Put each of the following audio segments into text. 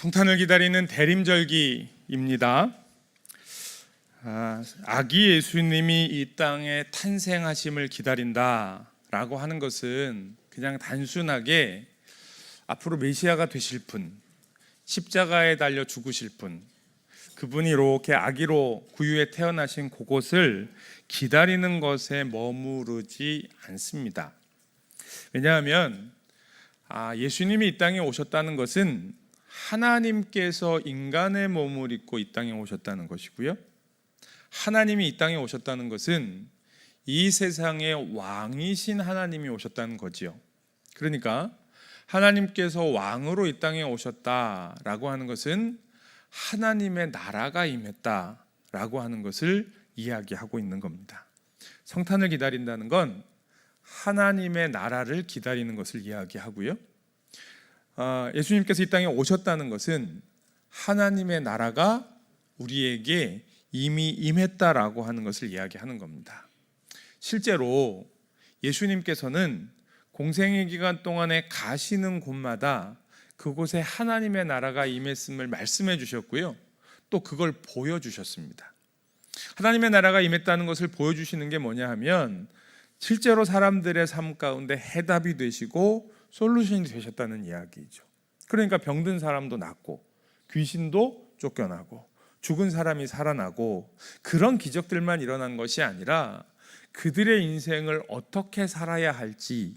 성탄을 기다리는 대림절기입니다. 아기 예수님이 이 땅에 탄생하심을 기다린다라고 하는 것은 그냥 단순하게 앞으로 메시아가 되실 분, 십자가에 달려 죽으실 분, 그분이 이렇게 아기로 구유에 태어나신 그곳을 기다리는 것에 머무르지 않습니다. 왜냐하면 예수님이 이 땅에 오셨다는 것은 하나님께서 인간의 몸을 입고 이 땅에 오셨다는 것이고요, 하나님이 이 땅에 오셨다는 것은 이 세상의 왕이신 하나님이 오셨다는 거지요. 그러니까 하나님께서 왕으로 이 땅에 오셨다라고 하는 것은 하나님의 나라가 임했다라고 하는 것을 이야기하고 있는 겁니다. 성탄을 기다린다는 건 하나님의 나라를 기다리는 것을 이야기하고요, 예수님께서 이 땅에 오셨다는 것은 하나님의 나라가 우리에게 이미 임했다라고 하는 것을 이야기하는 겁니다. 실제로 예수님께서는 공생의 기간 동안에 가시는 곳마다 그곳에 하나님의 나라가 임했음을 말씀해 주셨고요, 또 그걸 보여주셨습니다. 하나님의 나라가 임했다는 것을 보여주시는 게 뭐냐 하면 실제로 사람들의 삶 가운데 해답이 되시고 솔루션이 되셨다는 이야기죠. 그러니까 병든 사람도 낫고 귀신도 쫓겨나고 죽은 사람이 살아나고, 그런 기적들만 일어난 것이 아니라 그들의 인생을 어떻게 살아야 할지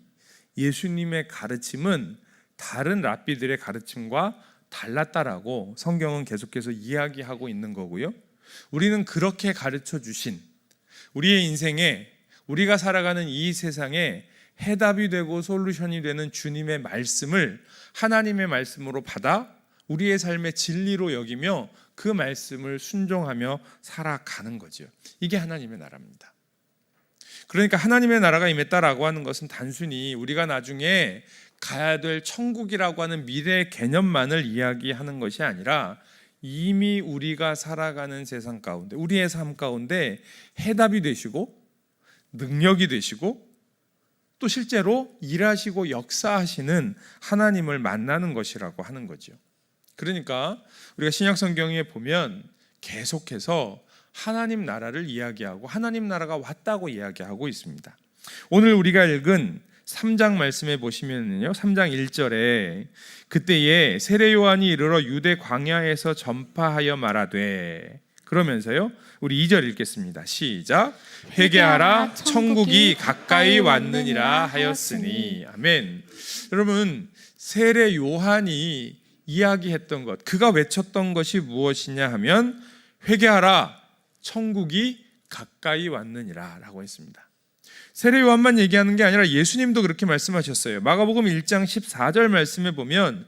예수님의 가르침은 다른 랍비들의 가르침과 달랐다라고 성경은 계속해서 이야기하고 있는 거고요, 우리는 그렇게 가르쳐 주신 우리의 인생에, 우리가 살아가는 이 세상에 해답이 되고 솔루션이 되는 주님의 말씀을 하나님의 말씀으로 받아 우리의 삶의 진리로 여기며 그 말씀을 순종하며 살아가는 거죠. 이게 하나님의 나라입니다. 그러니까 하나님의 나라가 임했다라고 하는 것은 단순히 우리가 나중에 가야 될 천국이라고 하는 미래의 개념만을 이야기하는 것이 아니라 이미 우리가 살아가는 세상 가운데, 우리의 삶 가운데 해답이 되시고 능력이 되시고 또 실제로 일하시고 역사하시는 하나님을 만나는 것이라고 하는 거죠. 그러니까 우리가 신약 성경에 보면 계속해서 하나님 나라를 이야기하고 하나님 나라가 왔다고 이야기하고 있습니다. 오늘 우리가 읽은 3장 말씀에 보시면요, 3장 1절에 그때에 세례 요한이 이르러 유대 광야에서 전파하여 말하되, 그러면서요 우리 2절 읽겠습니다. 시작. 회개하라 천국이 가까이 왔느니라 하였으니. 아멘. 여러분, 세례 요한이 이야기했던 것, 그가 외쳤던 것이 무엇이냐 하면 회개하라 천국이 가까이 왔느니라 라고 했습니다. 세례 요한만 얘기하는 게 아니라 예수님도 그렇게 말씀하셨어요. 마가복음 1장 14절 말씀에 보면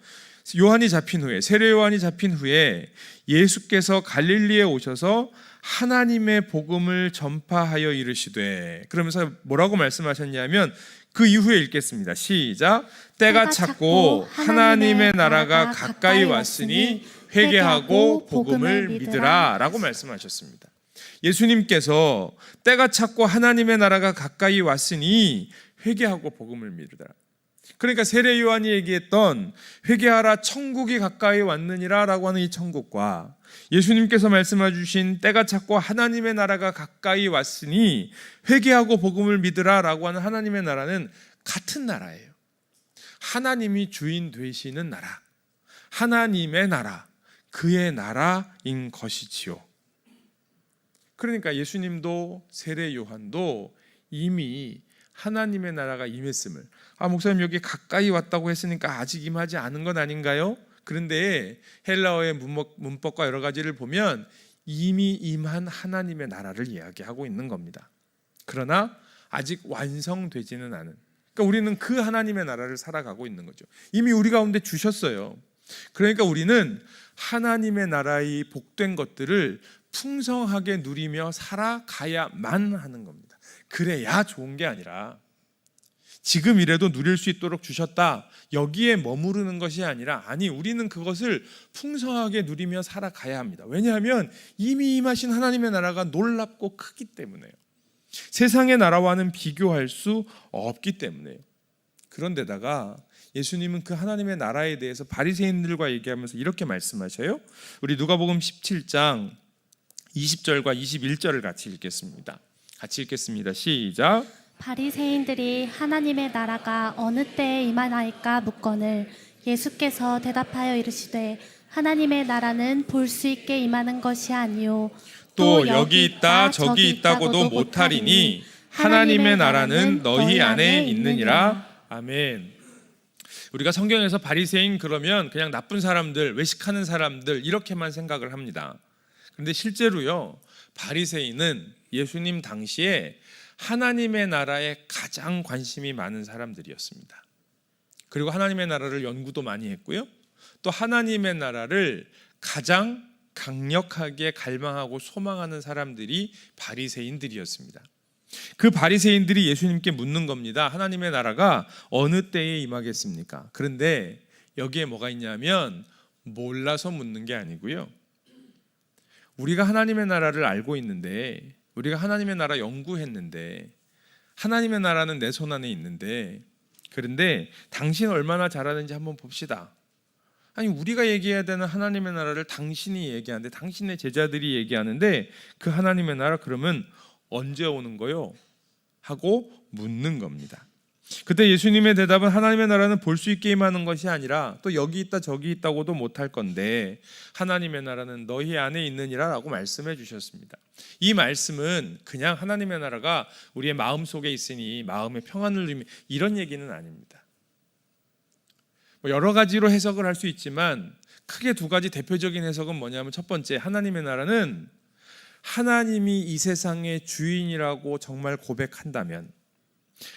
요한이 잡힌 후에, 세례 요한이 잡힌 후에 예수께서 갈릴리에 오셔서 하나님의 복음을 전파하여 이르시되, 그러면서 뭐라고 말씀하셨냐면 그 이후에 읽겠습니다. 시작. 때가 찼고 하나님의 나라가 가까이 왔으니 회개하고 복음을 믿으라 라고 말씀하셨습니다. 예수님께서 때가 찼고 하나님의 나라가 가까이 왔으니 회개하고 복음을 믿으라. 그러니까 세례 요한이 얘기했던 회개하라 천국이 가까이 왔느니라 라고 하는 이 천국과 예수님께서 말씀해 주신 때가 찼고 하나님의 나라가 가까이 왔으니 회개하고 복음을 믿으라 라고 하는 하나님의 나라는 같은 나라예요. 하나님이 주인 되시는 나라, 하나님의 나라, 그의 나라인 것이지요. 그러니까 예수님도 세례 요한도 이미 하나님의 나라가 임했음을, 목사님 여기 가까이 왔다고 했으니까 아직 임하지 않은 건 아닌가요? 그런데 헬라어의 문법과 여러 가지를 보면 이미 임한 하나님의 나라를 이야기하고 있는 겁니다. 그러나 아직 완성되지는 않은, 그러니까 우리는 그 하나님의 나라를 살아가고 있는 거죠. 이미 우리 가운데 주셨어요. 그러니까 우리는 하나님의 나라의 복된 것들을 풍성하게 누리며 살아가야만 하는 겁니다. 그래야 좋은 게 아니라 지금 이래도 누릴 수 있도록 주셨다, 여기에 머무르는 것이 아니라, 아니, 우리는 그것을 풍성하게 누리며 살아가야 합니다. 왜냐하면 이미 임하신 하나님의 나라가 놀랍고 크기 때문에요. 세상의 나라와는 비교할 수 없기 때문에요. 그런데다가 예수님은 그 하나님의 나라에 대해서 바리새인들과 얘기하면서 이렇게 말씀하셔요. 우리 누가복음 17장 20절과 21절을 같이 읽겠습니다. 같이 읽겠습니다. 시작. 바리새인들이 하나님의 나라가 어느 때에 임하나이까 묻거늘 예수께서 대답하여 이르시되 하나님의 나라는 볼 수 있게 임하는 것이 아니요 또 여기 있다 저기 있다고도 못하리니 하나님의 나라는 너희 안에 있느니라. 아멘. 우리가 성경에서 바리새인 그러면 그냥 나쁜 사람들, 외식하는 사람들 이렇게만 생각을 합니다. 그런데 실제로요, 바리새인은 예수님 당시에 하나님의 나라에 가장 관심이 많은 사람들이었습니다. 그리고 하나님의 나라를 연구도 많이 했고요, 또 하나님의 나라를 가장 강력하게 갈망하고 소망하는 사람들이 바리새인들이었습니다. 그 바리새인들이 예수님께 묻는 겁니다. 하나님의 나라가 어느 때에 임하겠습니까? 그런데 여기에 뭐가 있냐면 몰라서 묻는 게 아니고요, 우리가 하나님의 나라를 알고 있는데, 우리가 하나님의 나라 연구했는데, 하나님의 나라는 내 손 안에 있는데, 그런데 당신 얼마나 잘하는지 한번 봅시다. 아니, 우리가 얘기해야 되는 하나님의 나라를 당신이 얘기하는데, 당신의 제자들이 얘기하는데 그 하나님의 나라 그러면 언제 오는 거요? 하고 묻는 겁니다. 그때 예수님의 대답은 하나님의 나라는 볼 수 있게 임하는 것이 아니라 또 여기 있다 저기 있다고도 못할 건데 하나님의 나라는 너희 안에 있느니라 라고 말씀해 주셨습니다. 이 말씀은 그냥 하나님의 나라가 우리의 마음속에 있으니 마음의 평안을 주미 이런 얘기는 아닙니다. 여러 가지로 해석을 할 수 있지만 크게 두 가지 대표적인 해석은 뭐냐면, 첫 번째, 하나님의 나라는 하나님이 이 세상의 주인이라고 정말 고백한다면,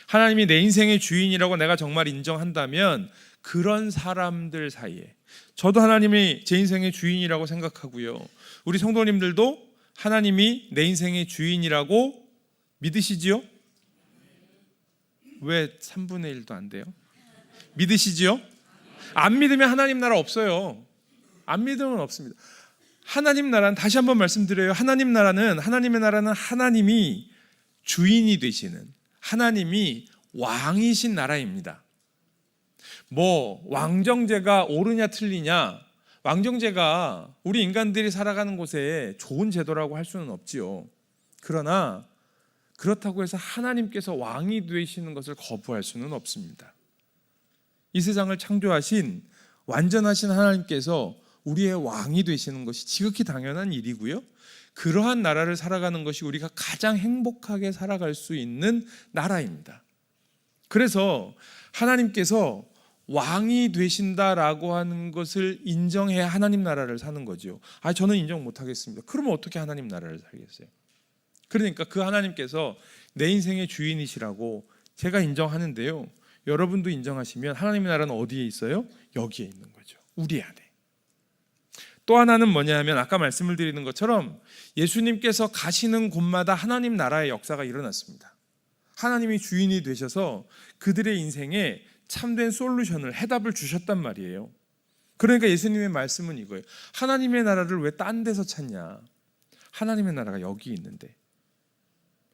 하나님이 내 인생의 주인이라고 내가 정말 인정한다면 그런 사람들 사이에, 저도 하나님이 제 인생의 주인이라고 생각하고요, 우리 성도님들도 하나님이 내 인생의 주인이라고 믿으시지요? 왜 3분의 1도 안 돼요? 믿으시지요? 안 믿으면 하나님 나라 없어요. 안 믿으면 없습니다. 하나님 나라는, 다시 한번 말씀드려요, 하나님의 나라는 하나님이 주인이 되시는, 하나님이 왕이신 나라입니다. 뭐 왕정제가 옳으냐 틀리냐, 왕정제가 우리 인간들이 살아가는 곳에 좋은 제도라고 할 수는 없지요. 그러나 그렇다고 해서 하나님께서 왕이 되시는 것을 거부할 수는 없습니다. 이 세상을 창조하신 완전하신 하나님께서 우리의 왕이 되시는 것이 지극히 당연한 일이고요, 그러한 나라를 살아가는 것이 우리가 가장 행복하게 살아갈 수 있는 나라입니다. 그래서 하나님께서 왕이 되신다라고 하는 것을 인정해야 하나님 나라를 사는 거죠. 저는 인정 못하겠습니다. 그러면 어떻게 하나님 나라를 살겠어요? 그러니까 그 하나님께서 내 인생의 주인이시라고 제가 인정하는데요, 여러분도 인정하시면 하나님의 나라는 어디에 있어요? 여기에 있는 거죠. 우리 안에. 또 하나는 뭐냐면, 아까 말씀을 드리는 것처럼 예수님께서 가시는 곳마다 하나님 나라의 역사가 일어났습니다. 하나님이 주인이 되셔서 그들의 인생에 참된 솔루션을, 해답을 주셨단 말이에요. 그러니까 예수님의 말씀은 이거예요. 하나님의 나라를 왜 딴 데서 찾냐? 하나님의 나라가 여기 있는데.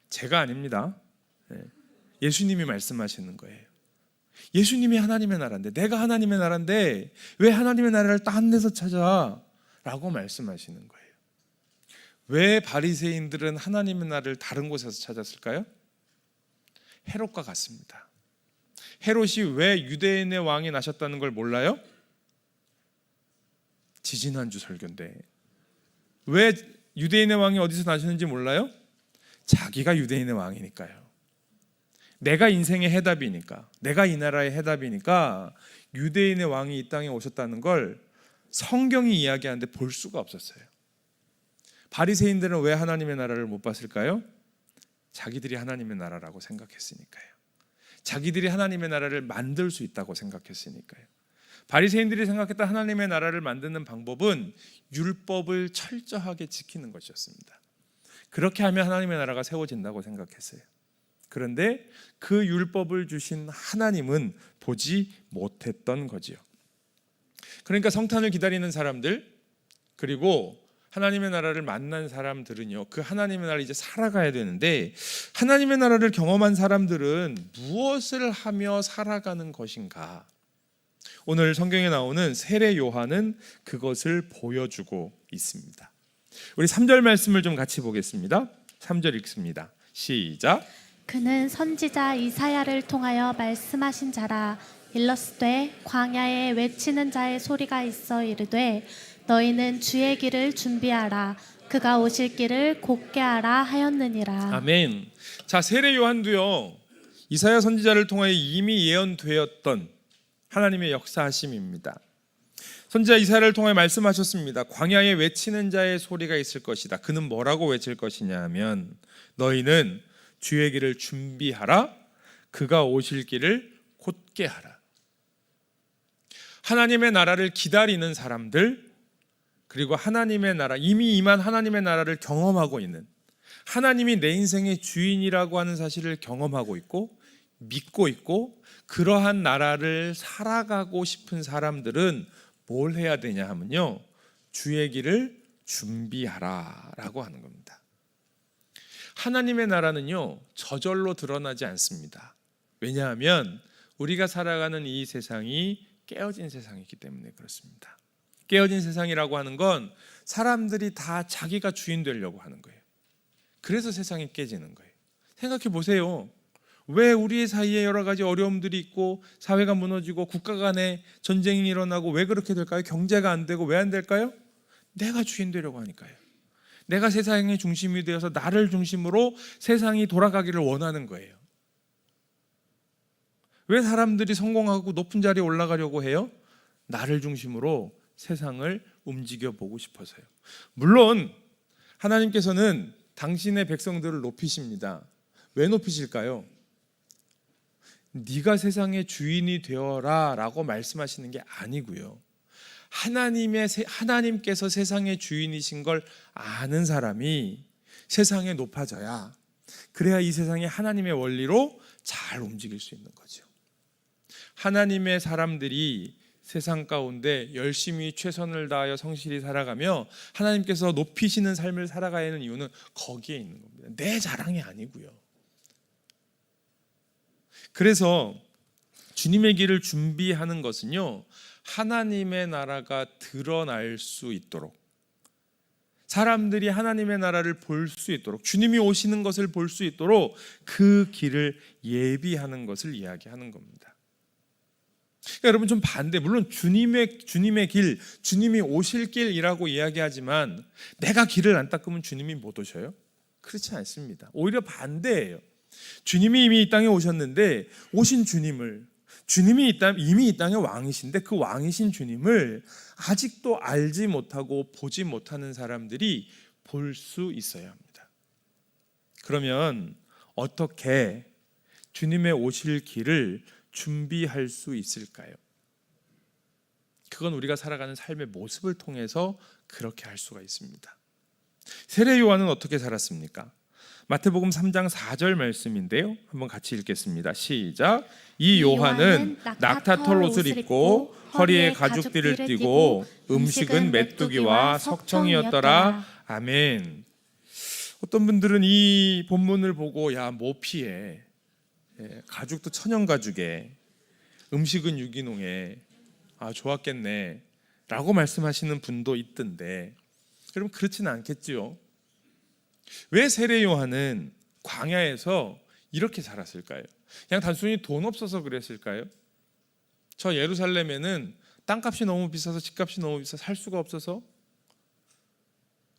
제가 아닙니다. 예수님이 말씀하시는 거예요. 예수님이 하나님의 나라인데, 내가 하나님의 나라인데 왜 하나님의 나라를 딴 데서 찾아? 라고 말씀하시는 거예요. 왜 바리새인들은 하나님의 나라를 다른 곳에서 찾았을까요? 헤롯과 같습니다. 헤롯이 왜 유대인의 왕이 나셨다는 걸 몰라요? 지지난주 설교인데. 왜 유대인의 왕이 어디서 나셨는지 몰라요? 자기가 유대인의 왕이니까요. 내가 인생의 해답이니까, 내가 이 나라의 해답이니까 유대인의 왕이 이 땅에 오셨다는 걸 성경이 이야기하는데 볼 수가 없었어요. 바리새인들은 왜 하나님의 나라를 못 봤을까요? 자기들이 하나님의 나라라고 생각했으니까요. 자기들이 하나님의 나라를 만들 수 있다고 생각했으니까요. 바리새인들이 생각했던 하나님의 나라를 만드는 방법은 율법을 철저하게 지키는 것이었습니다. 그렇게 하면 하나님의 나라가 세워진다고 생각했어요. 그런데 그 율법을 주신 하나님은 보지 못했던 거지요. 그러니까 성탄을 기다리는 사람들, 그리고 하나님의 나라를 만난 사람들은요, 그 하나님의 나라를 이제 살아가야 되는데, 하나님의 나라를 경험한 사람들은 무엇을 하며 살아가는 것인가? 오늘 성경에 나오는 세례 요한은 그것을 보여주고 있습니다. 우리 3절 말씀을 좀 같이 보겠습니다. 3절 읽습니다. 시작. 그는 선지자 이사야를 통하여 말씀하신 자라. 일러스되 광야에 외치는 자의 소리가 있어 이르되 너희는 주의 길을 준비하라. 그가 오실 길을 곧게 하라 하였느니라. 아멘. 자, 세례 요한도요, 이사야 선지자를 통하여 이미 예언되었던 하나님의 역사하심입니다. 선지자 이사야를 통해 말씀하셨습니다. 광야에 외치는 자의 소리가 있을 것이다. 그는 뭐라고 외칠 것이냐 하면 너희는 주의 길을 준비하라. 그가 오실 길을 곧게 하라. 하나님의 나라를 기다리는 사람들, 그리고 하나님의 나라, 이미 임한 하나님의 나라를 경험하고 있는, 하나님이 내 인생의 주인이라고 하는 사실을 경험하고 있고 믿고 있고 그러한 나라를 살아가고 싶은 사람들은 뭘 해야 되냐 하면요, 주의 길을 준비하라 라고 하는 겁니다. 하나님의 나라는요, 저절로 드러나지 않습니다. 왜냐하면 우리가 살아가는 이 세상이 깨어진 세상이기 때문에 그렇습니다. 깨어진 세상이라고 하는 건 사람들이 다 자기가 주인 되려고 하는 거예요. 그래서 세상이 깨지는 거예요. 생각해 보세요. 왜 우리 사이에 여러 가지 어려움들이 있고 사회가 무너지고 국가 간에 전쟁이 일어나고 왜 그렇게 될까요? 경제가 안 되고 왜 안 될까요? 내가 주인 되려고 하니까요. 내가 세상의 중심이 되어서 나를 중심으로 세상이 돌아가기를 원하는 거예요. 왜 사람들이 성공하고 높은 자리에 올라가려고 해요? 나를 중심으로 세상을 움직여 보고 싶어서요. 물론 하나님께서는 당신의 백성들을 높이십니다. 왜 높이실까요? 네가 세상의 주인이 되어라 라고 말씀하시는 게 아니고요. 하나님께서 세상의 주인이신 걸 아는 사람이 세상에 높아져야, 그래야 이 세상이 하나님의 원리로 잘 움직일 수 있는 거죠. 하나님의 사람들이 세상 가운데 열심히 최선을 다하여 성실히 살아가며 하나님께서 높이시는 삶을 살아가야 하는 이유는 거기에 있는 겁니다. 내 자랑이 아니고요. 그래서 주님의 길을 준비하는 것은요, 하나님의 나라가 드러날 수 있도록, 사람들이 하나님의 나라를 볼 수 있도록, 주님이 오시는 것을 볼 수 있도록 그 길을 예비하는 것을 이야기하는 겁니다. 그러니까 여러분 좀 반대, 물론 주님의 길, 주님이 오실 길이라고 이야기하지만 내가 길을 안 닦으면 주님이 못 오셔요? 그렇지 않습니다. 오히려 반대예요. 주님이 이미 이 땅에 오셨는데 오신 주님을, 주님이 이미 이 땅의 왕이신데 그 왕이신 주님을 아직도 알지 못하고 보지 못하는 사람들이 볼 수 있어야 합니다. 그러면 어떻게 주님의 오실 길을 준비할 수 있을까요? 그건 우리가 살아가는 삶의 모습을 통해서 그렇게 할 수가 있습니다. 세례 요한은 어떻게 살았습니까? 마태복음 3장 4절 말씀인데요, 한번 같이 읽겠습니다. 시작. 이 요한은 낙타털 옷을 입고 허리에 가죽띠를 띠고 음식은 메뚜기와 석청이었더라. 아멘. 어떤 분들은 이 본문을 보고 야, 모피에, 가죽도 천연 가죽에, 음식은 유기농에, 아 좋았겠네 라고 말씀하시는 분도 있던데, 여러분 그렇지는 않겠죠. 왜 세례 요한은 광야에서 이렇게 살았을까요? 그냥 단순히 돈 없어서 그랬을까요? 저 예루살렘에는 땅값이 너무 비싸서, 집값이 너무 비싸서 살 수가 없어서,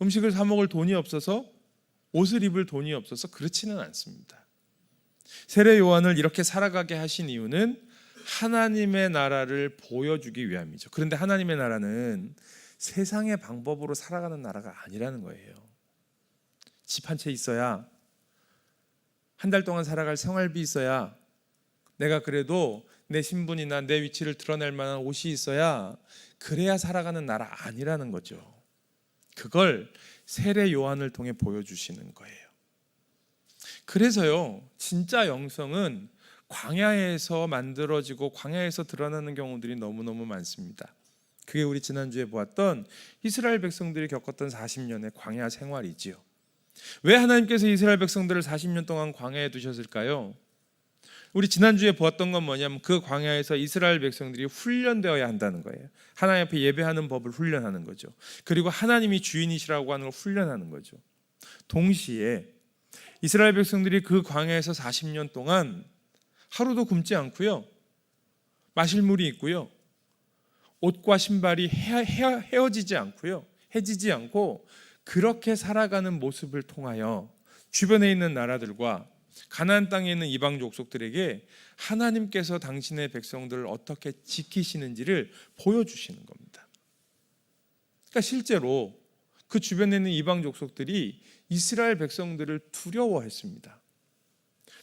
음식을 사 먹을 돈이 없어서, 옷을 입을 돈이 없어서 그렇지는 않습니다. 세례 요한을 이렇게 살아가게 하신 이유는 하나님의 나라를 보여주기 위함이죠. 그런데 하나님의 나라는 세상의 방법으로 살아가는 나라가 아니라는 거예요. 집 한 채 있어야, 한 달 동안 살아갈 생활비 있어야, 내가 그래도 내 신분이나 내 위치를 드러낼 만한 옷이 있어야, 그래야 살아가는 나라 아니라는 거죠. 그걸 세례 요한을 통해 보여주시는 거예요. 그래서요, 진짜 영성은 광야에서 만들어지고 광야에서 드러나는 경우들이 너무너무 많습니다. 그게 우리 지난주에 보았던 이스라엘 백성들이 겪었던 40년의 광야 생활이지요. 왜 하나님께서 이스라엘 백성들을 40년 동안 광야에 두셨을까요? 우리 지난주에 보았던 건 뭐냐면 그 광야에서 이스라엘 백성들이 훈련되어야 한다는 거예요. 하나님 앞에 예배하는 법을 훈련하는 거죠. 그리고 하나님이 주인이시라고 하는 걸 훈련하는 거죠. 동시에 이스라엘 백성들이 그 광야에서 40년 동안 하루도 굶지 않고요, 마실 물이 있고요, 옷과 신발이 헤어지지 않고요, 해지지 않고 그렇게 살아가는 모습을 통하여 주변에 있는 나라들과 가나안 땅에 있는 이방 족속들에게 하나님께서 당신의 백성들을 어떻게 지키시는지를 보여주시는 겁니다. 그러니까 실제로 그 주변에 있는 이방 족속들이 이스라엘 백성들을 두려워했습니다.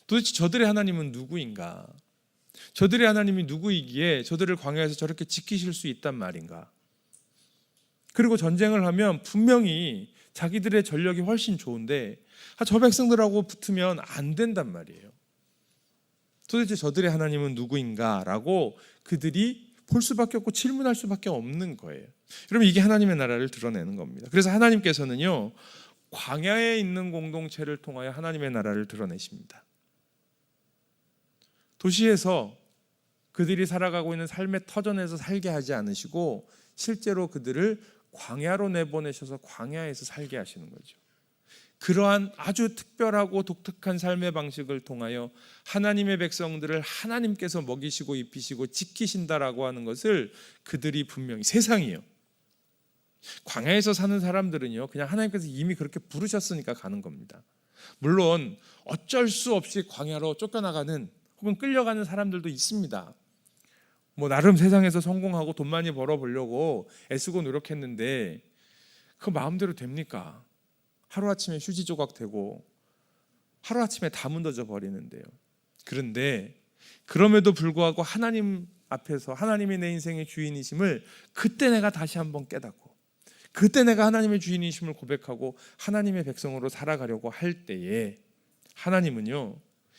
도대체 저들의 하나님은 누구인가? 저들의 하나님이 누구이기에 저들을 광야에서 저렇게 지키실 수 있단 말인가? 그리고 전쟁을 하면 분명히 자기들의 전력이 훨씬 좋은데 저 백성들하고 붙으면 안 된단 말이에요. 도대체 저들의 하나님은 누구인가라고 그들이 볼 수밖에 없고 질문할 수밖에 없는 거예요. 여러분, 이게 하나님의 나라를 드러내는 겁니다. 그래서 하나님께서는요, 광야에 있는 공동체를 통하여 하나님의 나라를 드러내십니다. 도시에서 그들이 살아가고 있는 삶의 터전에서 살게 하지 않으시고 실제로 그들을 광야로 내보내셔서 광야에서 살게 하시는 거죠. 그러한 아주 특별하고 독특한 삶의 방식을 통하여 하나님의 백성들을 하나님께서 먹이시고 입히시고 지키신다라고 하는 것을 그들이 분명히, 세상이요, 광야에서 사는 사람들은요, 그냥 하나님께서 이미 그렇게 부르셨으니까 가는 겁니다. 물론 어쩔 수 없이 광야로 쫓겨나가는 혹은 끌려가는 사람들도 있습니다. 나름 세상에서 성공하고 돈 많이 벌어보려고 애쓰고 노력했는데 그 마음대로 됩니까? 하루아침에 휴지 조각 되고 하루아침에 다 무너져 버리는데요. 그런데 그럼에도 불구하고 하나님 앞에서 하나님이 내 인생의 주인이심을 그때 내가 다시 한번 깨닫고 그때 내가 하나님의 주인이심을 고백하고 하나님의 백성으로 살아가려고 할 때에 하나님은요,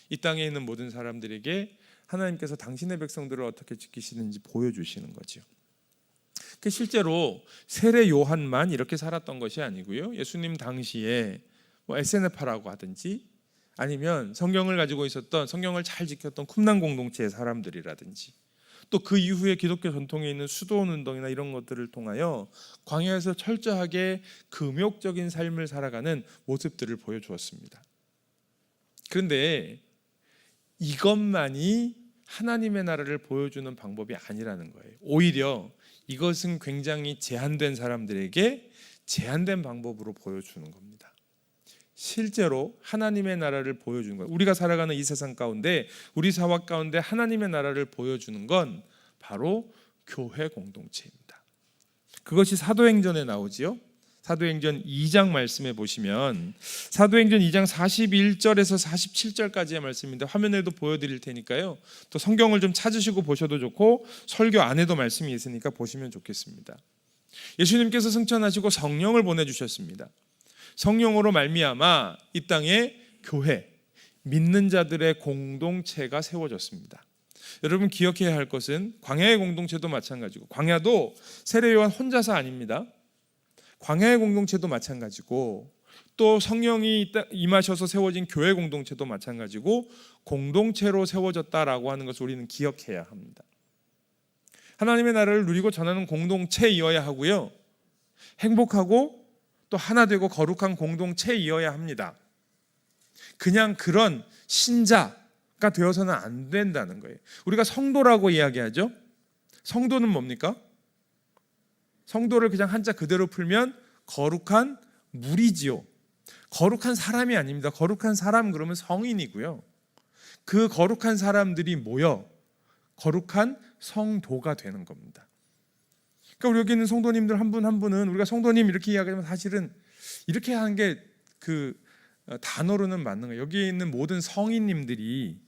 이 땅에 있는 모든 사람들에게 하나님께서 당신의 백성들을 어떻게 지키시는지 보여주시는 거죠. 실제로 세례 요한만 이렇게 살았던 것이 아니고요, 예수님 당시에 SNF라고 하든지 아니면 성경을 가지고 있었던, 성경을 잘 지켰던 쿰난 공동체의 사람들이라든지 또 그 이후에 기독교 전통에 있는 수도원 운동이나 이런 것들을 통하여 광야에서 철저하게 금욕적인 삶을 살아가는 모습들을 보여주었습니다. 그런데 이것만이 하나님의 나라를 보여주는 방법이 아니라는 거예요. 오히려 이것은 굉장히 제한된 사람들에게 제한된 방법으로 보여주는 겁니다. 실제로 하나님의 나라를 보여주는 거예요. 우리가 살아가는 이 세상 가운데, 우리 사회 가운데 하나님의 나라를 보여주는 건 바로 교회 공동체입니다. 그것이 사도행전에 나오지요. 사도행전 2장 말씀해 보시면 사도행전 2장 41절에서 47절까지의 말씀인데 화면에도 보여드릴 테니까요, 또 성경을 좀 찾으시고 보셔도 좋고 설교 안에도 말씀이 있으니까 보시면 좋겠습니다. 예수님께서 승천하시고 성령을 보내주셨습니다. 성령으로 말미암아 이 땅에 교회, 믿는 자들의 공동체가 세워졌습니다. 여러분 기억해야 할 것은 광야의 공동체도 마찬가지고, 광야도 세례 요한 혼자서 아닙니다. 광야의 공동체도 마찬가지고 또 성령이 임하셔서 세워진 교회 공동체도 마찬가지고 공동체로 세워졌다라고 하는 것을 우리는 기억해야 합니다. 하나님의 나라를 누리고 전하는 공동체이어야 하고요, 행복하고 또 하나 되고 거룩한 공동체이어야 합니다. 그냥 그런 신자가 되어서는 안 된다는 거예요. 우리가 성도라고 이야기하죠. 성도는 뭡니까? 성도를 그냥 한자 그대로 풀면 거룩한 무리지요. 거룩한 사람이 아닙니다. 거룩한 사람 그러면 성인이고요, 그 거룩한 사람들이 모여 거룩한 성도가 되는 겁니다. 그러니까 우리 여기 있는 성도님들 한 분 한 분은 우리가 성도님 이렇게 이야기하면 사실은 이렇게 하는 게 그 단어로는 맞는 거예요. 여기 있는 모든 성인님들이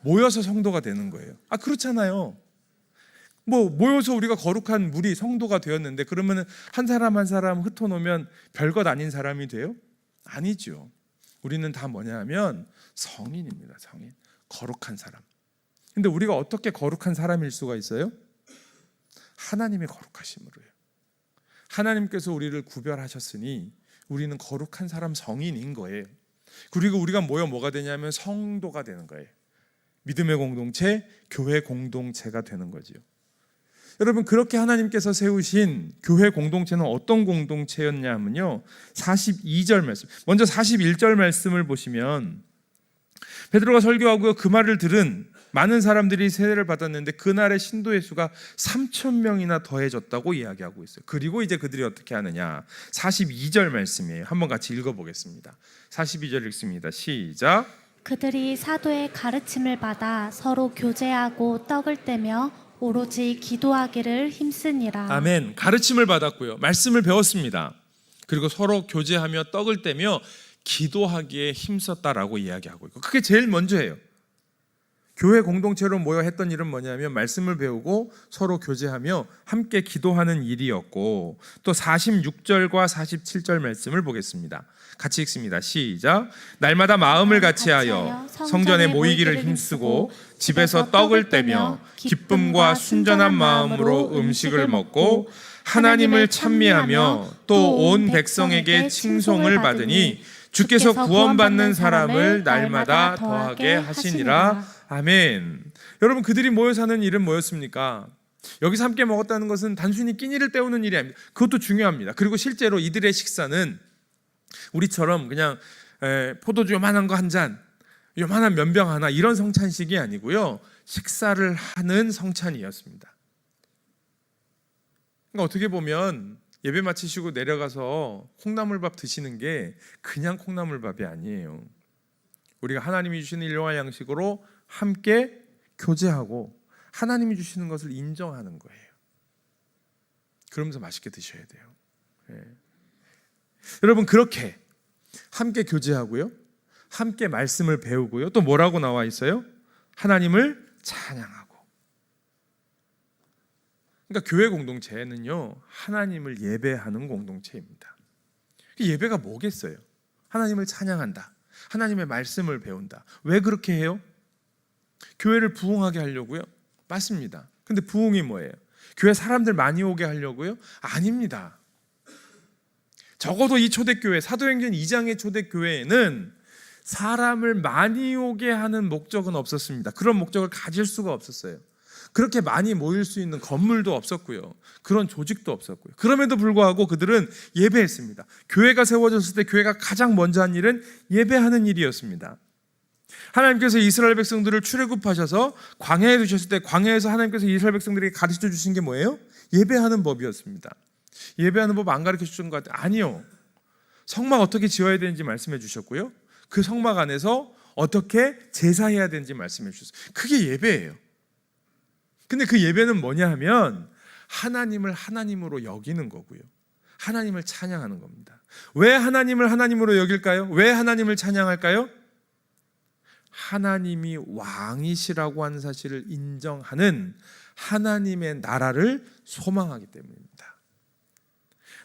모여서 성도가 되는 거예요. 그렇잖아요. 모여서 우리가 거룩한 무리 성도가 되었는데 그러면 한 사람 한 사람 흩어놓으면 별것 아닌 사람이 돼요? 아니죠. 우리는 다 뭐냐 하면 성인입니다. 성인, 거룩한 사람. 근데 우리가 어떻게 거룩한 사람일 수가 있어요? 하나님의 거룩하심으로요. 하나님께서 우리를 구별하셨으니 우리는 거룩한 사람, 성인인 거예요. 그리고 우리가 모여 뭐가 되냐면 성도가 되는 거예요. 믿음의 공동체, 교회 공동체가 되는 거지요. 여러분, 그렇게 하나님께서 세우신 교회 공동체는 어떤 공동체였냐 하면요, 42절 말씀, 먼저 41절 말씀을 보시면 베드로가 설교하고 그 말을 들은 많은 사람들이 세례를 받았는데 그날의 신도의 수가 3,000명이나 더해졌다고 이야기하고 있어요. 그리고 이제 그들이 어떻게 하느냐, 42절 말씀이에요. 한번 같이 읽어보겠습니다. 42절 읽습니다. 시작. 그들이 사도의 가르침을 받아 서로 교제하고 떡을 떼며 오로지 기도하기를 힘쓰니라. 아멘. 가르침을 받았고요, 말씀을 배웠습니다. 그리고 서로 교제하며 떡을 떼며 기도하기에 힘썼다라고 이야기하고 있고, 그게 제일 먼저예요. 교회 공동체로 모여 했던 일은 뭐냐면 말씀을 배우고 서로 교제하며 함께 기도하는 일이었고, 또 46절과 47절 말씀을 보겠습니다. 같이 읽습니다. 시작. 날마다 마음을 같이하여 성전에 모이기를 힘쓰고 집에서 떡을 떼며 기쁨과 순전한 마음으로 음식을 먹고 하나님을 찬미하며 또 온 백성에게 칭송을 받으니 주께서 구원받는 사람을 날마다 더하게 하시니라. 아멘. 여러분, 그들이 모여 사는 일은 뭐였습니까? 여기서 함께 먹었다는 것은 단순히 끼니를 때우는 일이 아닙니다. 그것도 중요합니다. 그리고 실제로 이들의 식사는 우리처럼 그냥 포도주 요만한 거 한 잔, 요만한 면병 하나, 이런 성찬식이 아니고요, 식사를 하는 성찬이었습니다. 그러니까 어떻게 보면 예배 마치시고 내려가서 콩나물밥 드시는 게 그냥 콩나물밥이 아니에요. 우리가 하나님이 주시는 일용할 양식으로 함께 교제하고 하나님이 주시는 것을 인정하는 거예요. 그러면서 맛있게 드셔야 돼요. 네. 여러분, 그렇게 함께 교제하고요, 함께 말씀을 배우고요, 또 뭐라고 나와 있어요? 하나님을 찬양하고. 그러니까 교회 공동체는요, 하나님을 예배하는 공동체입니다. 예배가 뭐겠어요? 하나님을 찬양한다, 하나님의 말씀을 배운다. 왜 그렇게 해요? 교회를 부흥하게 하려고요? 맞습니다. 근데 부흥이 뭐예요? 교회 사람들 많이 오게 하려고요? 아닙니다. 적어도 이 초대교회, 사도행전 2장의 초대교회에는 사람을 많이 오게 하는 목적은 없었습니다. 그런 목적을 가질 수가 없었어요. 그렇게 많이 모일 수 있는 건물도 없었고요, 그런 조직도 없었고요. 그럼에도 불구하고 그들은 예배했습니다. 교회가 세워졌을 때 교회가 가장 먼저 한 일은 예배하는 일이었습니다. 하나님께서 이스라엘 백성들을 출애굽하셔서 광야에 두셨을 때 광야에서 하나님께서 이스라엘 백성들에게 가르쳐 주신 게 뭐예요? 예배하는 법이었습니다. 예배하는 법 안 가르쳐 주신 것 같아요? 아니요. 성막 어떻게 지어야 되는지 말씀해 주셨고요, 그 성막 안에서 어떻게 제사해야 되는지 말씀해 주셨어요. 그게 예배예요. 근데 그 예배는 뭐냐 하면 하나님을 하나님으로 여기는 거고요, 하나님을 찬양하는 겁니다. 왜 하나님을 하나님으로 여길까요? 왜 하나님을 찬양할까요? 하나님이 왕이시라고 하는 사실을 인정하는 하나님의 나라를 소망하기 때문입니다.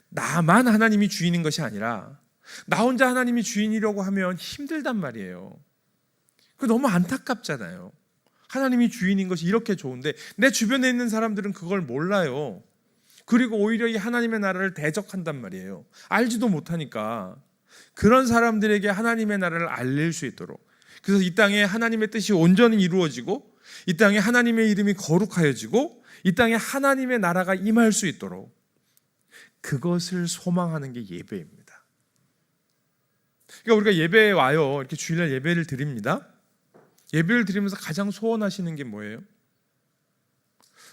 나만 하나님이 주인인 것이 아니라 나 혼자 하나님이 주인이라고 하면 힘들단 말이에요. 그거 너무 안타깝잖아요. 하나님이 주인인 것이 이렇게 좋은데 내 주변에 있는 사람들은 그걸 몰라요. 그리고 오히려 이 하나님의 나라를 대적한단 말이에요. 알지도 못하니까. 그런 사람들에게 하나님의 나라를 알릴 수 있도록, 그래서 이 땅에 하나님의 뜻이 온전히 이루어지고 이 땅에 하나님의 이름이 거룩하여지고 이 땅에 하나님의 나라가 임할 수 있도록, 그것을 소망하는 게 예배입니다. 그러니까 우리가 예배에 와요. 이렇게 주일날 예배를 드립니다. 예배를 드리면서 가장 소원하시는 게 뭐예요?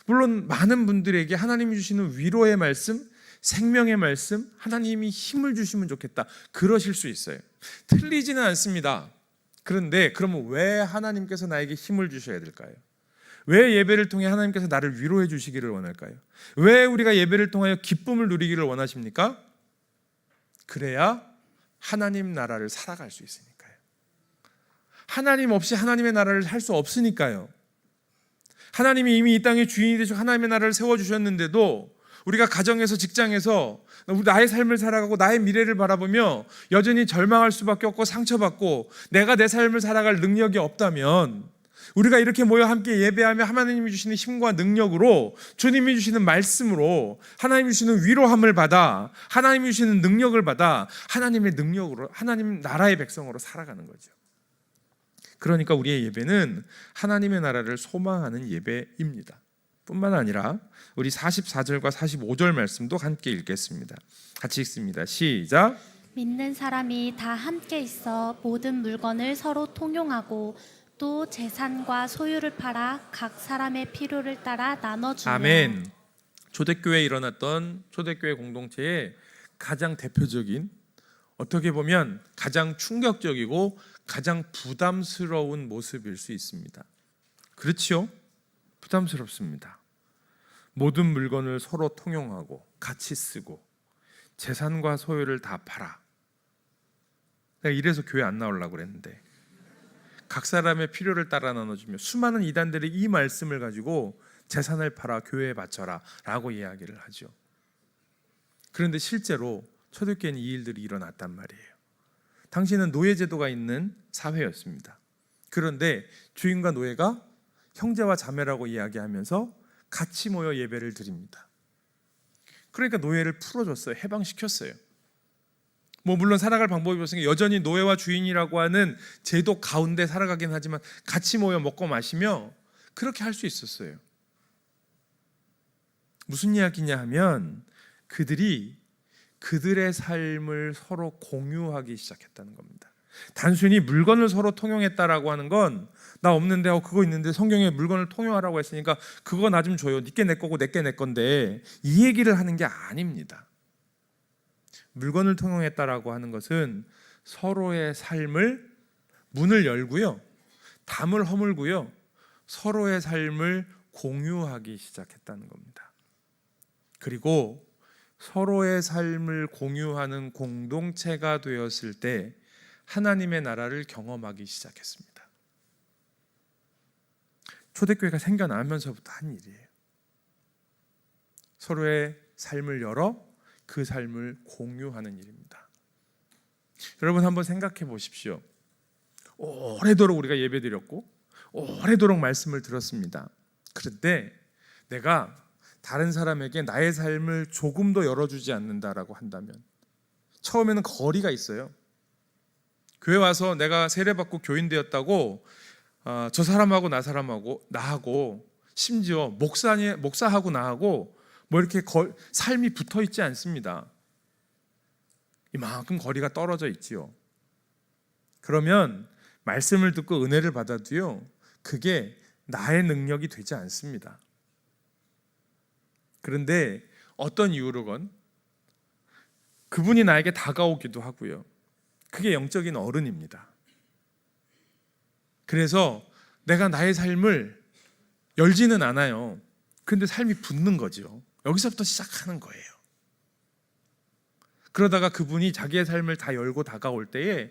물론 많은 분들에게 하나님이 주시는 위로의 말씀, 생명의 말씀, 하나님이 힘을 주시면 좋겠다, 그러실 수 있어요. 틀리지는 않습니다. 그런데 그러면 왜 하나님께서 나에게 힘을 주셔야 될까요? 왜 예배를 통해 하나님께서 나를 위로해 주시기를 원할까요? 왜 우리가 예배를 통하여 기쁨을 누리기를 원하십니까? 그래야 하나님 나라를 살아갈 수 있으니까요. 하나님 없이 하나님의 나라를 할 수 없으니까요. 하나님이 이미 이 땅의 주인이 되시고 하나님의 나라를 세워주셨는데도 우리가 가정에서, 직장에서 나의 삶을 살아가고 나의 미래를 바라보며 여전히 절망할 수밖에 없고 상처받고 내가 내 삶을 살아갈 능력이 없다면, 우리가 이렇게 모여 함께 예배하며 하나님이 주시는 힘과 능력으로, 주님이 주시는 말씀으로, 하나님이 주시는 위로함을 받아, 하나님이 주시는 능력을 받아 하나님의 능력으로, 하나님 나라의 백성으로 살아가는 거죠. 그러니까 우리의 예배는 하나님의 나라를 소망하는 예배입니다. 뿐만 아니라 우리 44절과 45절 말씀도 함께 읽겠습니다. 같이 읽습니다. 시작. 믿는 사람이 다 함께 있어 모든 물건을 서로 통용하고 또 재산과 소유를 팔아 각 사람의 필요를 따라 나눠주며. 아멘. 초대교회에 일어났던 초대교회 공동체의 가장 대표적인, 어떻게 보면 가장 충격적이고 가장 부담스러운 모습일 수 있습니다. 그렇지요? 부담스럽습니다. 모든 물건을 서로 통용하고 같이 쓰고 재산과 소유를 다 팔아. 내가 이래서 교회 안 나오려고 그랬는데, 각 사람의 필요를 따라 나눠주며, 수많은 이단들이 이 말씀을 가지고 재산을 팔아 교회에 바쳐라 라고 이야기를 하죠. 그런데 실제로 초대교회는 이 일들이 일어났단 말이에요. 당시에는 노예제도가 있는 사회였습니다. 그런데 주인과 노예가 형제와 자매라고 이야기하면서 같이 모여 예배를 드립니다. 그러니까 노예를 풀어줬어요. 해방시켰어요. 물론 살아갈 방법이 없으니까 여전히 노예와 주인이라고 하는 제도 가운데 살아가긴 하지만 같이 모여 먹고 마시며 그렇게 할 수 있었어요. 무슨 이야기냐 하면 그들이 그들의 삶을 서로 공유하기 시작했다는 겁니다. 단순히 물건을 서로 통용했다라고 하는 건, 나 없는데 그거 있는데 성경에 물건을 통용하라고 했으니까 그거 나 좀 줘요, 니께 내 거고 내께 내 건데, 이 얘기를 하는 게 아닙니다. 물건을 통용했다라고 하는 것은 서로의 삶을, 문을 열고요, 담을 허물고요, 서로의 삶을 공유하기 시작했다는 겁니다. 그리고 서로의 삶을 공유하는 공동체가 되었을 때 하나님의 나라를 경험하기 시작했습니다. 초대교회가 생겨나면서부터 한 일이에요. 서로의 삶을 열어 그 삶을 공유하는 일입니다. 여러분 한번 생각해 보십시오. 오래도록 우리가 예배드렸고 오래도록 말씀을 들었습니다. 그런데 내가 다른 사람에게 나의 삶을 조금 더 열어주지 않는다라고 한다면, 처음에는 거리가 있어요. 교회 와서 내가 세례받고 교인 되었다고 저 사람하고 나하고 심지어 목사하고 나하고 이렇게 삶이 붙어 있지 않습니다. 이만큼 거리가 떨어져 있지요. 그러면 말씀을 듣고 은혜를 받아도요, 그게 나의 능력이 되지 않습니다. 그런데 어떤 이유로건 그분이 나에게 다가오기도 하고요, 그게 영적인 어른입니다. 그래서 내가 나의 삶을 열지는 않아요. 그런데 삶이 붙는 거죠. 여기서부터 시작하는 거예요. 그러다가 그분이 자기의 삶을 다 열고 다가올 때에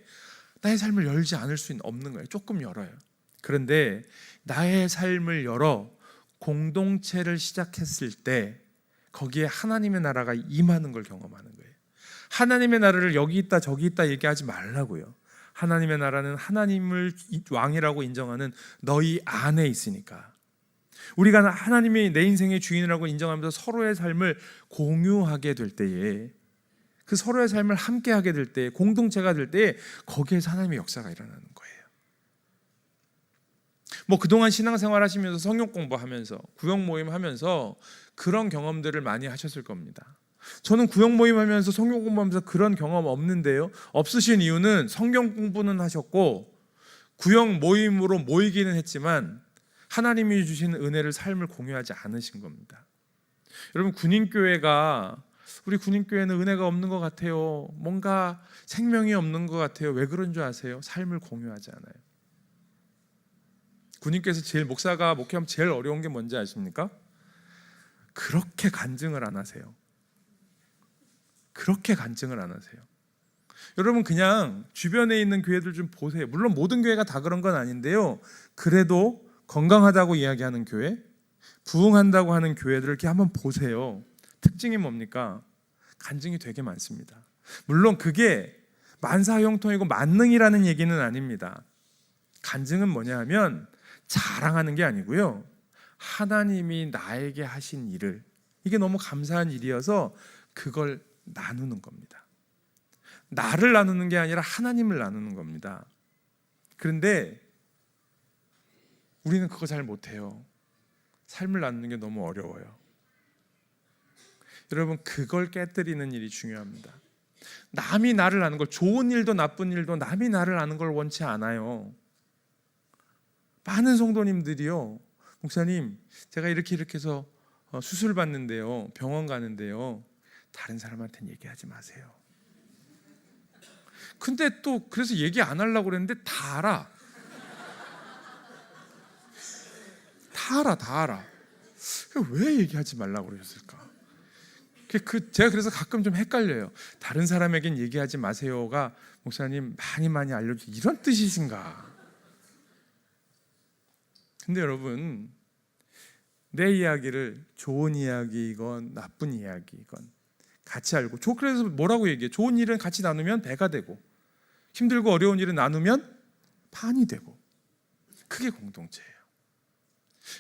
나의 삶을 열지 않을 수 없는 거예요. 조금 열어요. 그런데 나의 삶을 열어 공동체를 시작했을 때 거기에 하나님의 나라가 임하는 걸 경험하는 거예요. 하나님의 나라를 여기 있다 저기 있다 얘기하지 말라고요. 하나님의 나라는 하나님을 왕이라고 인정하는 너희 안에 있으니까, 우리가 하나님이 내 인생의 주인이라고 인정하면서 서로의 삶을 공유하게 될 때에, 그 서로의 삶을 함께 하게 될 때, 공동체가 될 때에 거기에서 하나님의 역사가 일어나는 거예요. 그동안 신앙생활 하시면서 성경 공부하면서 구역 모임 하면서 그런 경험들을 많이 하셨을 겁니다. 저는 구역 모임 하면서 성경 공부하면서 그런 경험 없는데요. 없으신 이유는 성경 공부는 하셨고 구역 모임으로 모이기는 했지만 하나님이 주신 은혜를, 삶을 공유하지 않으신 겁니다. 여러분, 우리 군인교회는 은혜가 없는 것 같아요, 뭔가 생명이 없는 것 같아요. 왜 그런 줄 아세요? 삶을 공유하지 않아요. 군인교회에서 목사가 목회하면 제일 어려운 게 뭔지 아십니까? 그렇게 간증을 안 하세요. 그렇게 간증을 안 하세요. 여러분, 그냥 주변에 있는 교회들 좀 보세요. 물론 모든 교회가 다 그런 건 아닌데요, 그래도 건강하다고 이야기하는 교회, 부흥한다고 하는 교회들을 이렇게 한번 보세요. 특징이 뭡니까? 간증이 되게 많습니다. 물론 그게 만사형통이고 만능이라는 얘기는 아닙니다. 간증은 뭐냐 하면 자랑하는 게 아니고요, 하나님이 나에게 하신 일을, 이게 너무 감사한 일이어서 그걸 나누는 겁니다. 나를 나누는 게 아니라 하나님을 나누는 겁니다. 그런데 우리는 그거 잘 못해요. 삶을 나누는 게 너무 어려워요. 여러분, 그걸 깨뜨리는 일이 중요합니다. 남이 나를 아는 걸, 좋은 일도 나쁜 일도 남이 나를 아는 걸 원치 않아요. 많은 성도님들이요, 목사님 제가 이렇게 해서 수술 받는데요, 병원 가는데요, 다른 사람한테는 얘기하지 마세요. 근데 또 그래서 얘기 안 하려고 그랬는데 다 알아. 다 알아. 왜 얘기하지 말라고 그러셨을까? 제가 그래서 가끔 좀 헷갈려요. 다른 사람에겐 얘기하지 마세요가 목사님 많이 알려주세요, 이런 뜻이신가? 근데 여러분, 내 이야기를 좋은 이야기이건 나쁜 이야기이건 같이 알고, 그래서 뭐라고 얘기해? 좋은 일은 같이 나누면 배가 되고, 힘들고 어려운 일은 나누면 반이 되고, 그게 공동체예요.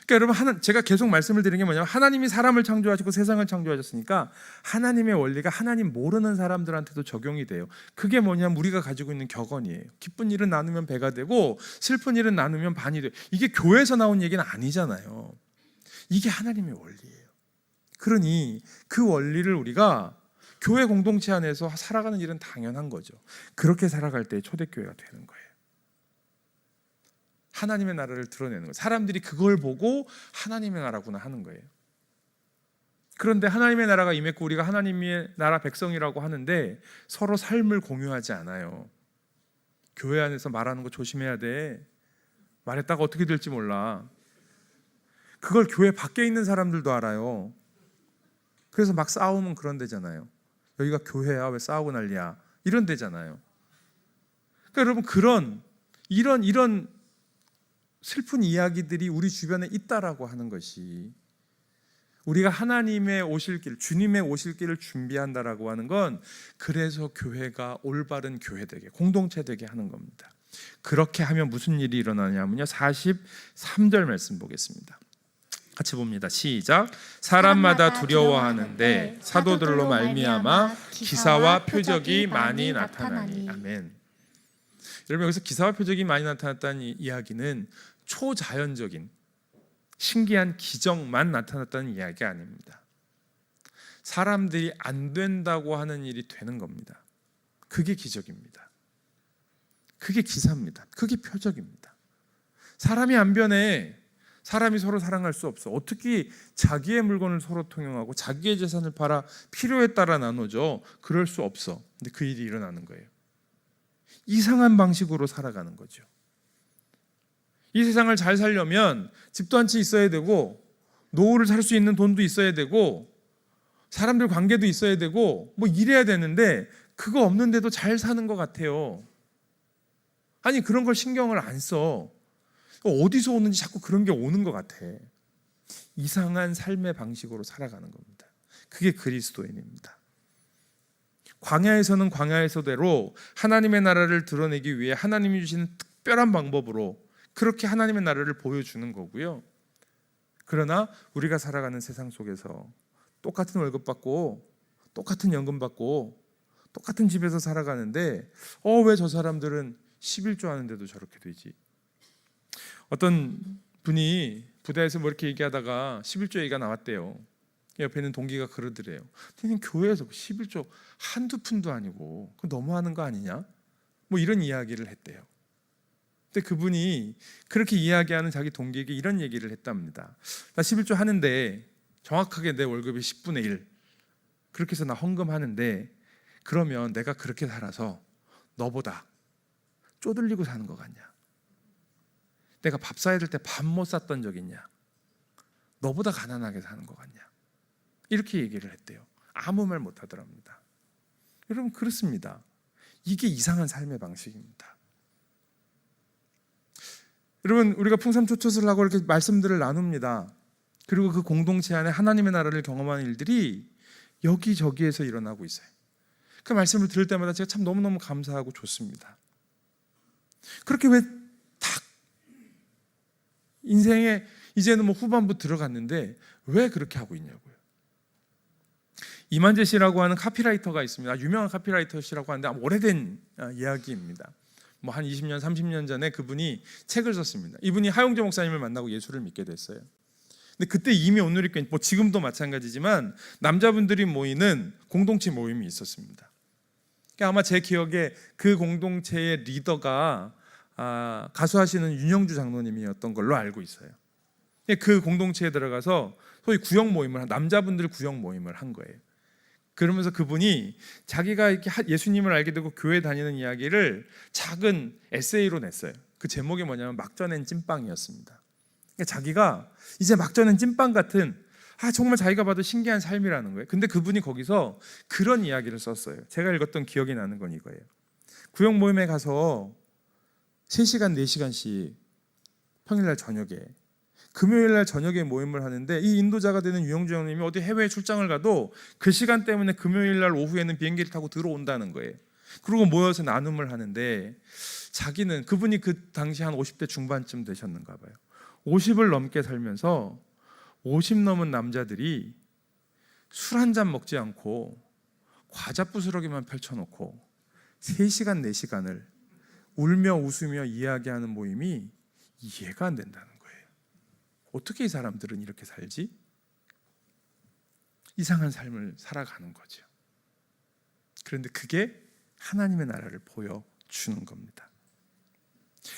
그러니까 여러분, 제가 계속 말씀을 드리는 게 뭐냐면, 하나님이 사람을 창조하시고 세상을 창조하셨으니까 하나님의 원리가 하나님 모르는 사람들한테도 적용이 돼요. 그게 뭐냐면 우리가 가지고 있는 격언이에요. 기쁜 일은 나누면 배가 되고 슬픈 일은 나누면 반이 돼요. 이게 교회에서 나온 얘기는 아니잖아요. 이게 하나님의 원리예요. 그러니 그 원리를 우리가 교회 공동체 안에서 살아가는 일은 당연한 거죠. 그렇게 살아갈 때 초대교회가 되는 거예요. 하나님의 나라를 드러내는 거예요. 사람들이 그걸 보고 하나님의 나라구나 하는 거예요. 그런데 하나님의 나라가 임했고 우리가 하나님의 나라 백성이라고 하는데 서로 삶을 공유하지 않아요. 교회 안에서 말하는 거 조심해야 돼. 말했다가 어떻게 될지 몰라. 그걸 교회 밖에 있는 사람들도 알아요. 그래서 막 싸우면 그런 데잖아요. 여기가 교회야, 왜 싸우고 난리야, 이런 데잖아요. 그러니까 여러분, 이런 슬픈 이야기들이 우리 주변에 있다라고 하는 것이, 우리가 하나님의 오실 길, 주님의 오실 길을 준비한다라고 하는 건 그래서 교회가 올바른 교회 되게, 공동체 되게 하는 겁니다. 그렇게 하면 무슨 일이 일어나냐면요, 43절 말씀 보겠습니다. 같이 봅니다. 시작. 사람마다 두려워하는데 사도들로 말미암아 기사와 표적이 많이 나타나니. 아멘. 여러분, 여기서 기사와 표적이 많이 나타났다는 이야기는 초자연적인 신기한 기적만 나타났다는 이야기가 아닙니다. 사람들이 안 된다고 하는 일이 되는 겁니다. 그게 기적입니다. 그게 기사입니다. 그게 표적입니다. 사람이 안 변해. 사람이 서로 사랑할 수 없어. 어떻게 자기의 물건을 서로 통용하고 자기의 재산을 팔아 필요에 따라 나누죠? 그럴 수 없어. 근데 그 일이 일어나는 거예요. 이상한 방식으로 살아가는 거죠. 이 세상을 잘 살려면 집도 한 채 있어야 되고, 노후를 살 수 있는 돈도 있어야 되고, 사람들 관계도 있어야 되고, 뭐 이래야 되는데 그거 없는데도 잘 사는 것 같아요. 아니, 그런 걸 신경을 안 써. 어디서 오는지 자꾸 그런 게 오는 것 같아. 이상한 삶의 방식으로 살아가는 겁니다. 그게 그리스도인입니다. 광야에서는 광야에서대로 하나님의 나라를 드러내기 위해 하나님이 주시는 특별한 방법으로 그렇게 하나님의 나라를 보여주는 거고요. 그러나 우리가 살아가는 세상 속에서 똑같은 월급 받고 똑같은 연금 받고 똑같은 집에서 살아가는데 왜 저 사람들은 11조 하는데도 저렇게 되지? 어떤 분이 부다에서 뭐 이렇게 얘기하다가 11조 얘기가 나왔대요. 옆에 있는 동기가 그러더래요. 선생님, 교회에서 11조 한두 푼도 아니고 그거 너무하는 거 아니냐? 뭐 이런 이야기를 했대요. 근데 그분이 그렇게 이야기하는 자기 동기에게 이런 얘기를 했답니다. 나 11조 하는데 정확하게 내 월급이 10분의 1 그렇게 해서 나 헌금하는데, 그러면 내가 그렇게 살아서 너보다 쪼들리고 사는 거 같냐? 내가 밥 사야 될 때 밥 못 샀던 적 있냐? 너보다 가난하게 사는 거 같냐? 이렇게 얘기를 했대요. 아무 말 못 하더랍니다. 여러분, 그렇습니다. 이게 이상한 삶의 방식입니다. 여러분, 우리가 풍삼초초를 하고 이렇게 말씀들을 나눕니다. 그리고 그 공동체 안에 하나님의 나라를 경험하는 일들이 여기저기에서 일어나고 있어요. 그 말씀을 들을 때마다 제가 참 너무너무 감사하고 좋습니다. 그렇게 왜 딱 인생에 이제는 뭐 후반부 들어갔는데 왜 그렇게 하고 있냐고요. 이만재 씨라고 하는 카피라이터가 있습니다. 유명한 카피라이터시라고 하는데 오래된 이야기입니다. 뭐 한 20년, 30년 전에 그분이 책을 썼습니다. 이분이 하용재 목사님을 만나고 예수를 믿게 됐어요. 근데 그때 이미 온누리교회, 뭐 지금도 마찬가지지만 남자분들이 모이는 공동체 모임이 있었습니다. 그러니까 아마 제 기억에 그 공동체의 리더가 가수하시는 윤영주 장로님이었던 걸로 알고 있어요. 그 공동체에 들어가서 소위 구역 모임을, 남자분들 구역 모임을 한 거예요. 그러면서 그분이 자기가 이렇게 예수님을 알게 되고 교회 다니는 이야기를 작은 에세이로 냈어요. 그 제목이 뭐냐면 막 전엔 찐빵이었습니다. 그러니까 자기가 이제 막 전엔 찐빵 같은 정말 자기가 봐도 신기한 삶이라는 거예요. 근데 그분이 거기서 그런 이야기를 썼어요. 제가 읽었던 기억이 나는 건 이거예요. 구역 모임에 가서 3시간, 4시간씩 평일날 저녁에, 금요일날 저녁에 모임을 하는데 이 인도자가 되는 유영주 형님이 어디 해외에 출장을 가도 그 시간 때문에 금요일날 오후에는 비행기를 타고 들어온다는 거예요. 그리고 모여서 나눔을 하는데 자기는, 그분이 그 당시 한 50대 중반쯤 되셨는가 봐요. 50을 넘게 살면서 50 넘은 남자들이 술 한 잔 먹지 않고 과자 부스러기만 펼쳐놓고 3시간, 4시간을 울며 웃으며 이야기하는 모임이 이해가 안 된다는 거예요. 어떻게 이 사람들은 이렇게 살지? 이상한 삶을 살아가는 거죠. 그런데 그게 하나님의 나라를 보여주는 겁니다.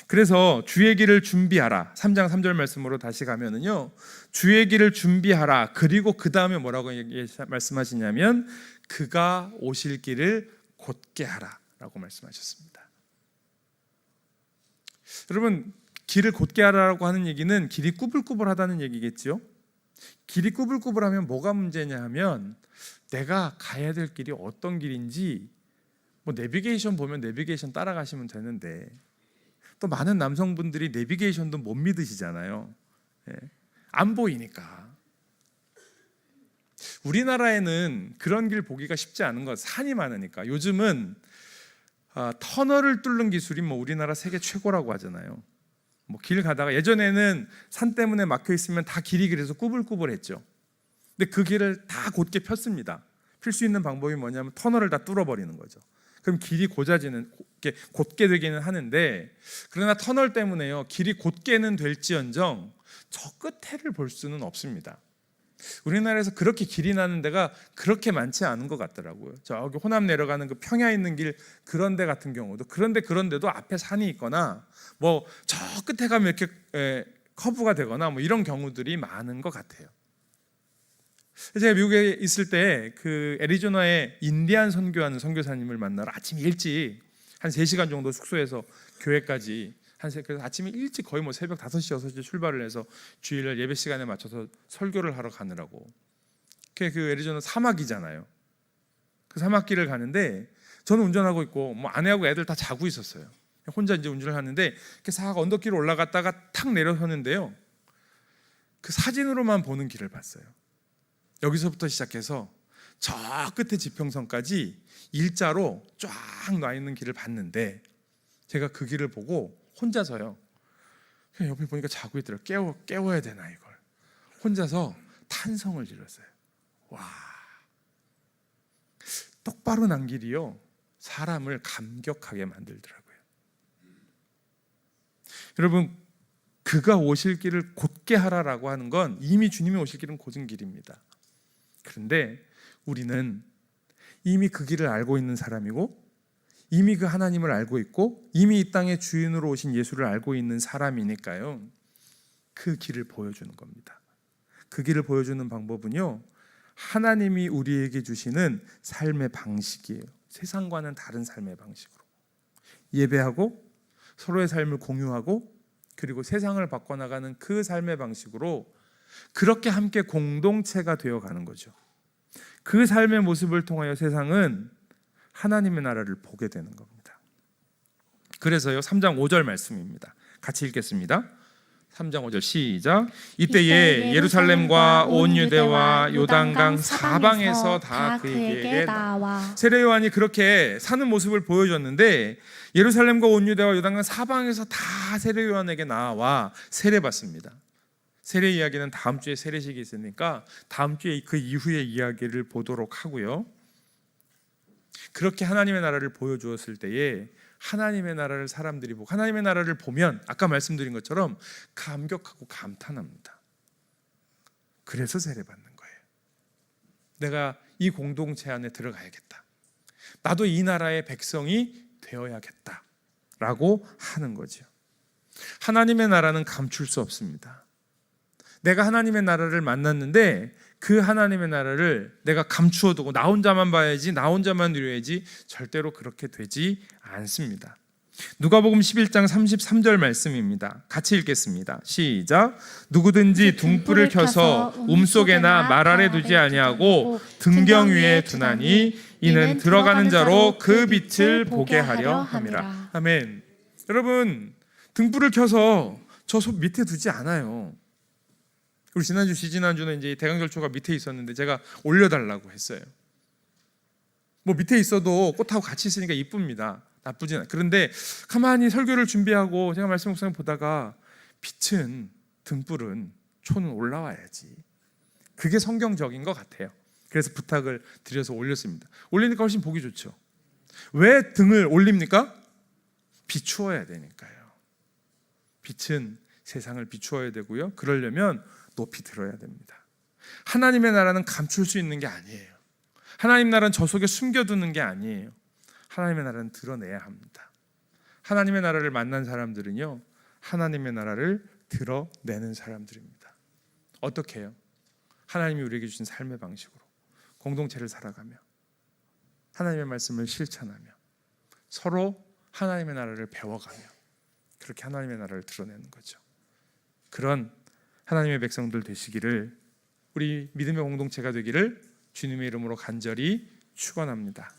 그래서 주의 길을 준비하라. 3장 3절 말씀으로 다시 가면은요, 주의 길을 준비하라. 그리고 그 다음에 뭐라고 말씀하시냐면 그가 오실 길을 곧게 하라 라고 말씀하셨습니다. 여러분, 길을 곧게 하라고 하는 얘기는 길이 꾸불꾸불하다는 얘기겠죠. 길이 꾸불꾸불하면 뭐가 문제냐 하면 내가 가야 될 길이 어떤 길인지, 뭐 내비게이션 보면 내비게이션 따라가시면 되는데, 또 많은 남성분들이 내비게이션도 못 믿으시잖아요. 안 보이니까. 우리나라에는 그런 길 보기가 쉽지 않은 것, 산이 많으니까. 요즘은 터널을 뚫는 기술이 뭐 우리나라 세계 최고라고 하잖아요. 뭐 길 가다가 예전에는 산 때문에 막혀 있으면 다 길이 그래서 꾸불꾸불했죠. 근데 그 길을 다 곧게 폈습니다. 필 수 있는 방법이 뭐냐면 터널을 다 뚫어버리는 거죠. 그럼 길이 곧아지는, 곧게 되기는 하는데, 그러나 터널 때문에요, 길이 곧게는 될지언정 저 끝에를 볼 수는 없습니다. 우리나라에서 그렇게 길이 나는 데가 그렇게 많지 않은 것 같더라고요. 저기 호남 내려가는 그 평야 있는 길, 그런 데 같은 경우도, 그런데도 앞에 산이 있거나 뭐 저 끝에 가면 이렇게 커브가 되거나 뭐 이런 경우들이 많은 것 같아요. 제가 미국에 있을 때 그 애리조나에 인디안 선교하는 선교사님을 만나러 아침 일찍 한 3시간 정도 숙소에서 교회까지, 그래서 아침에 일찍 거의 뭐 새벽 5시, 6시 출발을 해서 주일날 예배 시간에 맞춰서 설교를 하러 가느라고. 그 애리조나 사막이잖아요. 그 사막길을 가는데 저는 운전하고 있고 뭐 아내하고 애들 다 자고 있었어요. 혼자 이제 운전을 하는데 이렇게 싹 언덕길을 올라갔다가 탁 내려서는데요, 그 사진으로만 보는 길을 봤어요. 여기서부터 시작해서 저 끝에 지평선까지 일자로 쫙 놔 있는 길을 봤는데, 제가 그 길을 보고 혼자서요, 그냥 옆에 보니까 자고 있더라고요. 깨워야 되나 이걸. 혼자서 탄성을 질렀어요. 와, 똑바로 난 길이요, 사람을 감격하게 만들더라고요. 여러분, 그가 오실 길을 곧게 하라라고 하는 건 이미 주님이 오실 길은 곧은 길입니다. 그런데 우리는 이미 그 길을 알고 있는 사람이고, 이미 그 하나님을 알고 있고, 이미 이 땅의 주인으로 오신 예수를 알고 있는 사람이니까요, 그 길을 보여주는 겁니다. 그 길을 보여주는 방법은요, 하나님이 우리에게 주시는 삶의 방식이에요. 세상과는 다른 삶의 방식으로 예배하고 서로의 삶을 공유하고, 그리고 세상을 바꿔나가는 그 삶의 방식으로 그렇게 함께 공동체가 되어가는 거죠. 그 삶의 모습을 통하여 세상은 하나님의 나라를 보게 되는 겁니다. 그래서요, 3장 5절 말씀입니다. 같이 읽겠습니다. 3장 5절 시작. 이때에 예루살렘과 온 유대와 요단강 사방에서 다 그에게 나와. 세례 요한이 그렇게 사는 모습을 보여줬는데, 예루살렘과 온 유대와 요단강 사방에서 다 세례 요한에게 나와 세례받습니다. 세례 이야기는 다음 주에 세례식이 있으니까 다음 주에 그 이후의 이야기를 보도록 하고요. 그렇게 하나님의 나라를 보여주었을 때에 하나님의 나라를 사람들이 보고 하나님의 나라를 보면 아까 말씀드린 것처럼 감격하고 감탄합니다. 그래서 세례받는 거예요. 내가 이 공동체 안에 들어가야겠다. 나도 이 나라의 백성이 되어야겠다라고 하는 거죠. 하나님의 나라는 감출 수 없습니다. 내가 하나님의 나라를 만났는데 그 하나님의 나라를 내가 감추어 두고 나 혼자만 봐야지, 나 혼자만 누려야지, 절대로 그렇게 되지 않습니다. 누가복음 11장 33절 말씀입니다. 같이 읽겠습니다. 시작. 누구든지 등불을 켜서 움속에나 말 아래 두지 아니하고 등경 위에 두나니 이는 들어가는 자로 그 빛을 보게 하려 함이라. 아멘. 여러분, 등불을 켜서 저 밑에 두지 않아요. 우리 지난주, 지지난주는 이제 대강절초가 밑에 있었는데 제가 올려달라고 했어요. 뭐 밑에 있어도 꽃하고 같이 있으니까 이쁩니다. 나쁘진 않아요. 그런데 가만히 설교를 준비하고 제가 말씀 묵상을 보다가 빛은, 등불은, 초는 올라와야지. 그게 성경적인 것 같아요. 그래서 부탁을 드려서 올렸습니다. 올리니까 훨씬 보기 좋죠. 왜 등을 올립니까? 비추어야 되니까요. 빛은 세상을 비추어야 되고요. 그러려면 높이 들어야 됩니다. 하나님의 나라는 감출 수 있는 게 아니에요. 하나님 나라는 저 속에 숨겨두는 게 아니에요. 하나님의 나라는 드러내야 합니다. 하나님의 나라를 만난 사람들은요, 하나님의 나라를 드러내는 사람들입니다. 어떻게 해요? 하나님이 우리에게 주신 삶의 방식으로 공동체를 살아가며 하나님의 말씀을 실천하며 서로 하나님의 나라를 배워가며 그렇게 하나님의 나라를 드러내는 거죠. 그런 하나님의 백성들 되시기를, 우리 믿음의 공동체가 되기를 주님의 이름으로 간절히 축원합니다.